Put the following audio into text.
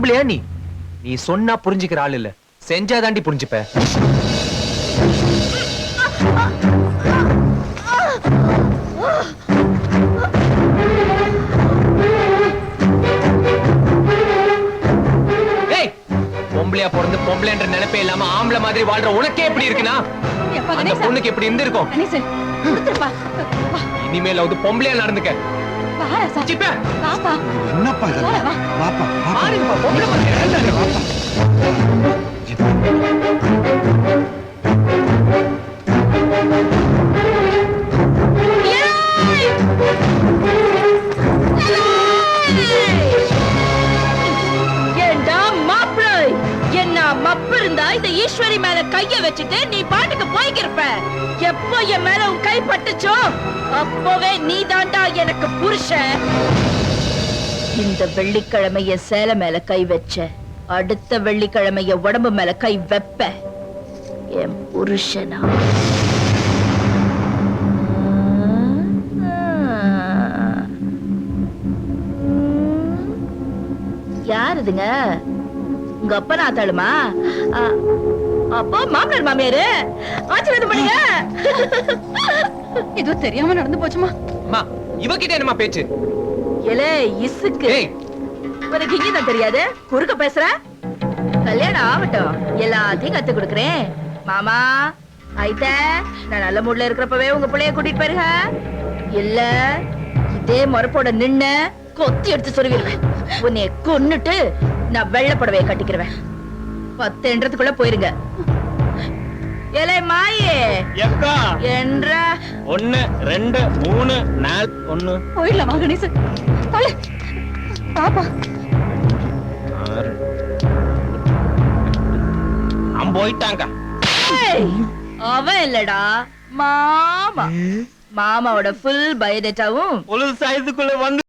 பொம்பளையா நீ சொன்னா புரிஞ்சுக்கிற ஆள் இல்ல, செஞ்சாதாண்டி புரிஞ்சுப்ப. பொம்பளையா பிறந்து பொம்பளைன்ற நினைப்பே இல்லாம ஆம்பளை மாதிரி வாழ்ற உனக்கே எப்படி இருக்குன்னா அந்த பொண்ணுக்கு எப்படி இருந்திருக்கும். இனிமேல் அது பொம்பளையா நடந்துக்க. என்னப்பா மப்பு இருந்தா இந்த ஈஸ்வரி மேல கைய வச்சுட்டு நீ பாட்டுக்கு போய்க்கிருப்ப. எப்போ என் மேல உன் கை பட்டுச்சோ அப்பவே நீ தாண்டா எனக்கு புருஷன். இந்த வெள்ளிக்கிழமைய சேலை மேல கை வச்ச, அடுத்த வெள்ளிக்கிழமைய உடம்பு மேல கை வைப்ப என் புருஷனா? யாருதுங்க? உங்க அப்பா நான் தாளுமா? அப்போ மாமனார் மாமியாரு ஆச்சரியம் பண்ணுங்க. ஏதோ தெரியாம நடந்து போச்சுமா. அம்மா இவகிட்ட என்னமா பேச்சு? ஏலே இசுக்கு உனக்கு இங்கதான் தெரியாது, குறுக்க பேசுற. கல்யாணம் ஆகட்டும், எல்லாத்தையும் கத்து கொடுக்குறேன். மாமா ஐத்த நான் நல்ல மூட்ல இருக்கிறப்பவே உங்க பிள்ளைய கூட்டிட்டு போயிருங்க. இல்ல இதே மறுப்போட நின்னு கொத்தி எடுத்து சொல்லிடுவேன். உன்னைய கொன்னுட்டு நான் வெள்ளை புடவையை கட்டிக்கிறேன். 10 என்றதுக்குள்ள போயிருங்க. ஏலே மாயே என்ற 1 2 3 4 1 போயிடலாமா கணேசன்? பாப்பா அவன் போயிட்டாங்க. அவன் இல்லடா மாமா. மாமாவோட ஃபுல் பயோடேட்டாவும் பொழுது சாயத்துக்குள்ள வந்து